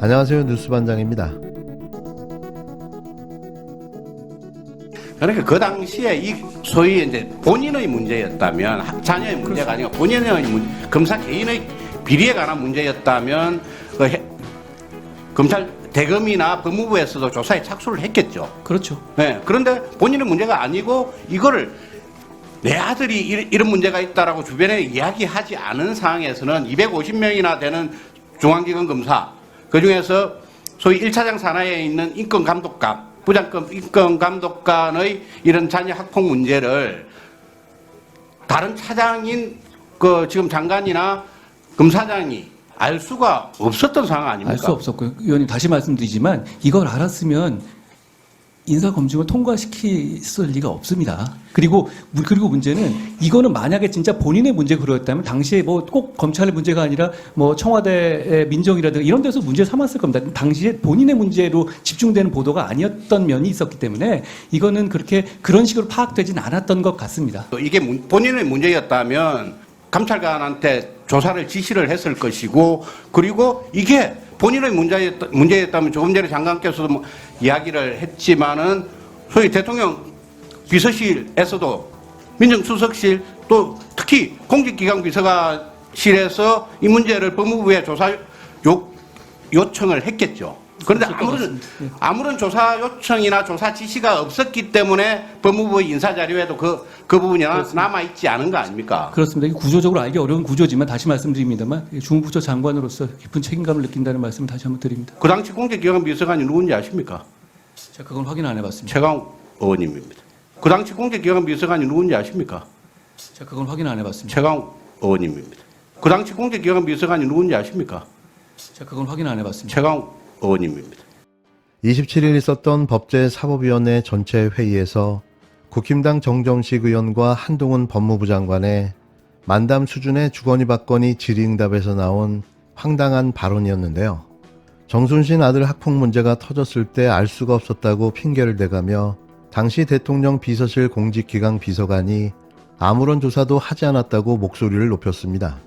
안녕하세요. 뉴스반장입니다. 그러니까 그 당시에 이 소위 이제 본인의 문제였다면 자녀의 문제가 아니고 본인의 검사 개인의 비리에 관한 문제였다면 검찰 대검이나 법무부에서도 조사에 착수를 했겠죠. 그렇죠. 네, 그런데 본인의 문제가 아니고 이거를 내 아들이 이런 문제가 있다라고 주변에 이야기하지 않은 상황에서는 250명이나 되는 중앙기관 검사, 그 중에서 소위 1차장 산하에 있는 인권감독관, 부장급 인권감독관의 이런 자녀 학폭 문제를 다른 차장인 그 지금 장관이나 검사장이 알 수가 없었던 상황 아닙니까? 알 수 없었고요. 의원님 다시 말씀드리지만 이걸 알았으면 인사검증을 통과시켰을 리가 없습니다. 그리고 문제는 이거는 만약에 진짜 본인의 문제가 그러했다면 당시에 뭐 꼭 검찰의 문제가 아니라 뭐 청와대의 민정이라든가 이런 데서 문제 삼았을 겁니다. 당시에 본인의 문제로 집중되는 보도가 아니었던 면이 있었기 때문에 이거는 그런 식으로 파악되진 않았던 것 같습니다. 이게 본인의 문제였다면 감찰관한테 조사를 지시를 했을 것이고, 그리고 이게 본인의 문제였다면 조금 전에 장관께서도 뭐 이야기를 했지만은 소위 대통령 비서실에서도 민정수석실 또 특히 공직기강 비서관실에서 이 문제를 법무부에 조사 요청을 했겠죠. 그런데 아무런 조사 요청이나 조사 지시가 없었기 때문에 법무부 인사자료에도 그 부분이 남아있지 않은 거 아닙니까? 그렇습니다. 이게 구조적으로 알기 어려운 구조지만 다시 말씀드립니다만 중부처 장관으로서 깊은 책임감을 느낀다는 말씀을 다시 한번 드립니다. 그 당시 공직기강 비서관이 누군지 아십니까? 제가 그건 확인 안 해봤습니다. 최강 의원님입니다. 그 당시 공직기강 비서관이 누군지 아십니까? 제가 그건 확인 안 해봤습니다. 최강 의원님입니다. 그 당시 공직기강 비서관이 누군지 아십니까? 제가 그건 확인 안 해봤습니다. 최강 의원님입니다. 27일 있었던 법제사법위원회 전체 회의에서 국힘당 정점식 의원과 한동훈 법무부 장관의 만담 수준의 주거니 받거니 질의응답에서 나온 황당한 발언이었는데요. 정순신 아들 학폭 문제가 터졌을 때 알 수가 없었다고 핑계를 대가며 당시 대통령 비서실 공직기강 비서관이 아무런 조사도 하지 않았다고 목소리를 높였습니다.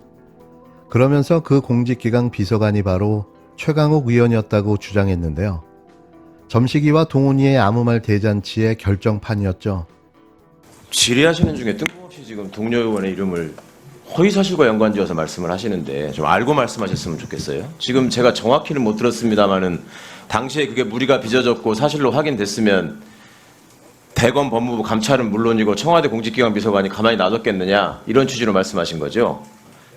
그러면서 그 공직기강 비서관이 바로 최강욱 의원이었다고 주장했는데요. 점식이와 동훈이의 아무 말 대잔치의 결정판이었죠. 질의하시는 중에 뜬금없이 지금 동료 의원의 이름을 허위사실과 연관지어서 말씀을 하시는데 좀 알고 말씀하셨으면 좋겠어요. 지금 제가 정확히는 못 들었습니다마는 당시에 그게 무리가 빚어졌고 사실로 확인됐으면 대검 법무부 감찰은 물론이고 청와대 공직기강 비서관이 가만히 놔뒀겠느냐 이런 취지로 말씀하신 거죠.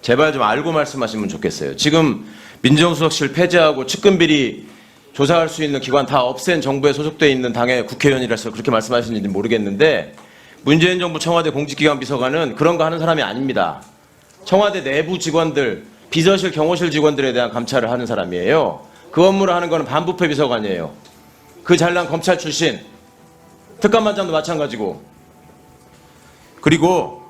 제발 좀 알고 말씀하시면 좋겠어요. 지금 민정수석실 폐지하고 측근비리 조사할 수 있는 기관 다 없앤 정부에 소속돼 있는 당의 국회의원이라서 그렇게 말씀하시는지 모르겠는데 문재인 정부 청와대 공직기관 비서관은 그런 거 하는 사람이 아닙니다. 청와대 내부 직원들, 비서실, 경호실 직원들에 대한 감찰을 하는 사람이에요. 그 업무를 하는 거는 반부패 비서관이에요. 그 잘난 검찰 출신, 특감반장도 마찬가지고. 그리고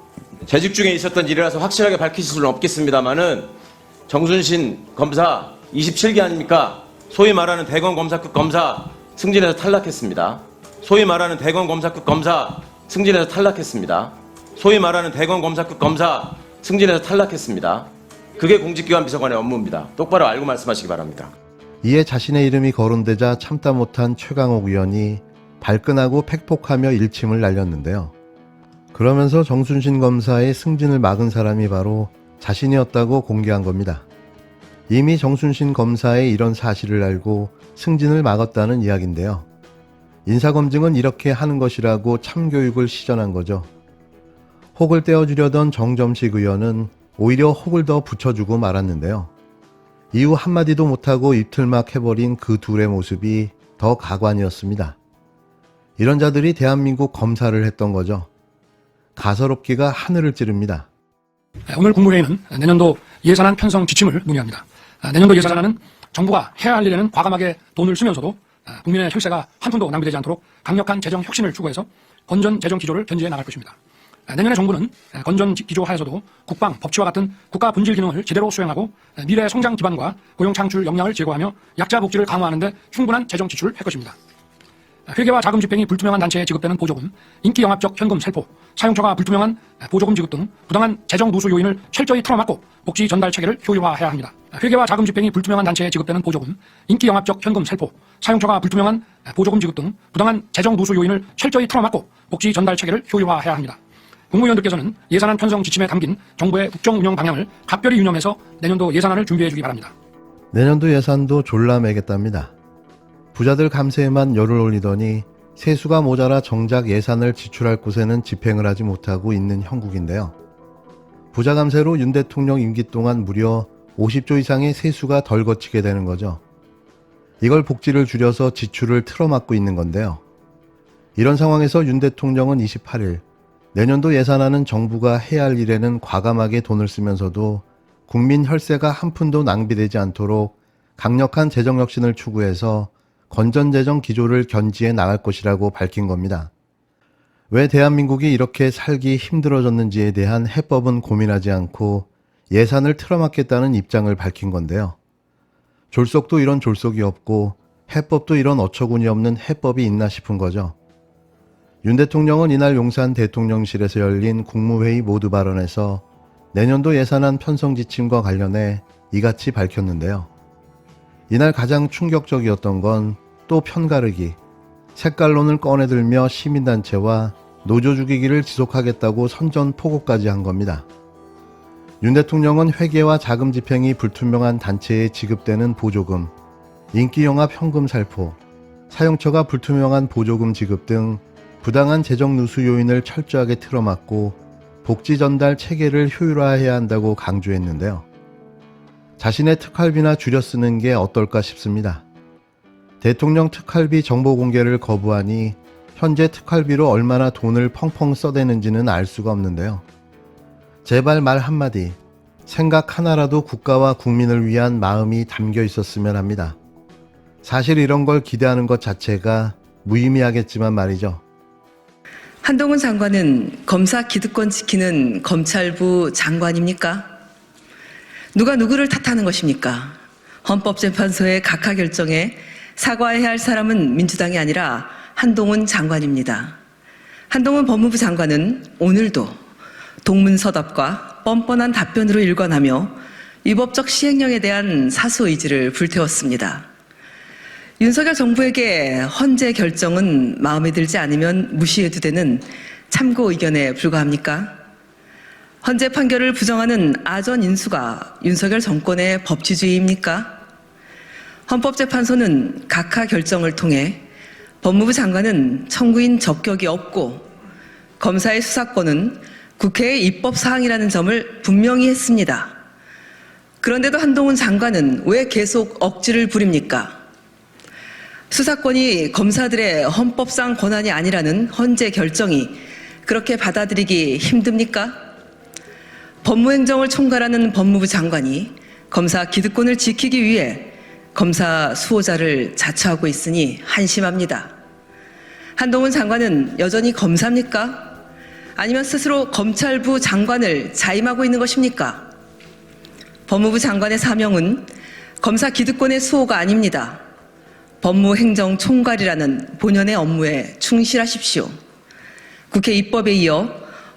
재직 중에 있었던 일이라서 확실하게 밝히실 수는 없겠습니다만은 정순신 검사 27기 아닙니까? 소위 말하는 대검 검사급 검사 승진해서 탈락했습니다. 소위 말하는 대검 검사급 검사 승진해서 탈락했습니다. 소위 말하는 대검 검사급 검사 승진해서 탈락했습니다. 그게 공직기관 비서관의 업무입니다. 똑바로 알고 말씀하시기 바랍니다. 이에 자신의 이름이 거론되자 참다 못한 최강욱 의원이 발끈하고 팩폭하며 일침을 날렸는데요. 그러면서 정순신 검사의 승진을 막은 사람이 바로 자신이었다고 공개한 겁니다. 이미 정순신 검사의 이런 사실을 알고 승진을 막았다는 이야기인데요. 인사검증은 이렇게 하는 것이라고 참교육을 시전한 거죠. 혹을 떼어주려던 정점식 의원은 오히려 혹을 더 붙여주고 말았는데요. 이후 한마디도 못하고 입틀막 해버린 그 둘의 모습이 더 가관이었습니다. 이런 자들이 대한민국 검사를 했던 거죠. 가소롭기가 하늘을 찌릅니다. 오늘 국무회의는 내년도 예산안 편성 지침을 논의합니다. 내년도 예산안은 정부가 해야 할 일에는 과감하게 돈을 쓰면서도 국민의 혈세가 한 푼도 낭비되지 않도록 강력한 재정 혁신을 추구해서 건전 재정 기조를 견지해 나갈 것입니다. 내년에 정부는 건전 기조 하에서도 국방, 법치와 같은 국가 본질 기능을 제대로 수행하고 미래 성장 기반과 고용 창출 역량을 제고하며 약자 복지를 강화하는 데 충분한 재정 지출을 할 것입니다. 회계와 자금 집행이 불투명한 단체에 지급되는 보조금, 인기 영합적 현금 살포, 사용처가 불투명한 보조금 지급 등 부당한 재정 누수 요인을 철저히 틀어막고 복지 전달 체계를 효율화해야 합니다. 회계와 자금 집행이 불투명한 단체에 지급되는 보조금, 인기 영합적 현금 살포, 사용처가 불투명한 보조금 지급 등 부당한 재정 누수 요인을 철저히 틀어막고 복지 전달 체계를 효율화해야 합니다. 국무위원들께서는 예산안 편성 지침에 담긴 정부의 국정 운영 방향을 각별히 유념해서 내년도 예산안을 준비해 주기 바랍니다. 내년도 예산도 졸라 매겠답니다. 부자들 감세에만 열을 올리더니 세수가 모자라 정작 예산을 지출할 곳에는 집행을 하지 못하고 있는 형국인데요. 부자 감세로 윤 대통령 임기 동안 무려 50조 이상의 세수가 덜 거치게 되는 거죠. 이걸 복지를 줄여서 지출을 틀어막고 있는 건데요. 이런 상황에서 윤 대통령은 28일 내년도 예산안은 정부가 해야 할 일에는 과감하게 돈을 쓰면서도 국민 혈세가 한 푼도 낭비되지 않도록 강력한 재정혁신을 추구해서 건전재정 기조를 견지해 나갈 것이라고 밝힌 겁니다. 왜 대한민국이 이렇게 살기 힘들어졌는지에 대한 해법은 고민하지 않고 예산을 틀어막겠다는 입장을 밝힌 건데요. 졸속도 이런 졸속이 없고 해법도 이런 어처구니 없는 해법이 있나 싶은 거죠. 윤 대통령은 이날 용산 대통령실에서 열린 국무회의 모두 발언에서 내년도 예산안 편성 지침과 관련해 이같이 밝혔는데요. 이날 가장 충격적이었던 건 또 편가르기, 색깔론을 꺼내들며 시민단체와 노조 죽이기를 지속하겠다고 선전포고까지 한 겁니다. 윤 대통령은 회계와 자금 집행이 불투명한 단체에 지급되는 보조금, 인기영합 현금 살포, 사용처가 불투명한 보조금 지급 등 부당한 재정 누수 요인을 철저하게 틀어막고 복지 전달 체계를 효율화해야 한다고 강조했는데요. 자신의 특활비나 줄여 쓰는 게 어떨까 싶습니다. 대통령 특활비 정보 공개를 거부하니 현재 특활비로 얼마나 돈을 펑펑 써대는지는 알 수가 없는데요. 제발 말 한마디, 생각 하나라도 국가와 국민을 위한 마음이 담겨 있었으면 합니다. 사실 이런 걸 기대하는 것 자체가 무의미하겠지만 말이죠. 한동훈 장관은 검사 기득권 지키는 검찰부 장관입니까? 누가 누구를 탓하는 것입니까? 헌법재판소의 각하 결정에 사과해야 할 사람은 민주당이 아니라 한동훈 장관입니다. 한동훈 법무부 장관은 오늘도 동문서답과 뻔뻔한 답변으로 일관하며 위법적 시행령에 대한 사수 의지를 불태웠습니다. 윤석열 정부에게 헌재 결정은 마음에 들지 않으면 무시해도 되는 참고 의견에 불과합니까? 헌재 판결을 부정하는 아전 인수가 윤석열 정권의 법치주의입니까? 헌법재판소는 각하 결정을 통해 법무부 장관은 청구인 적격이 없고 검사의 수사권은 국회의 입법사항이라는 점을 분명히 했습니다. 그런데도 한동훈 장관은 왜 계속 억지를 부립니까? 수사권이 검사들의 헌법상 권한이 아니라는 헌재 결정이 그렇게 받아들이기 힘듭니까? 법무행정을 총괄하는 법무부 장관이 검사 기득권을 지키기 위해 검사 수호자를 자처하고 있으니 한심합니다. 한동훈 장관은 여전히 검사입니까? 아니면 스스로 검찰부 장관을 자임하고 있는 것입니까? 법무부 장관의 사명은 검사 기득권의 수호가 아닙니다. 법무행정 총괄이라는 본연의 업무에 충실하십시오. 국회 입법에 이어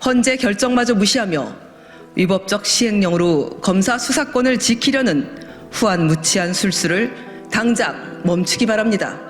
헌재 결정마저 무시하며 위법적 시행령으로 검사 수사권을 지키려는 후한무치한 술수를 당장 멈추기 바랍니다.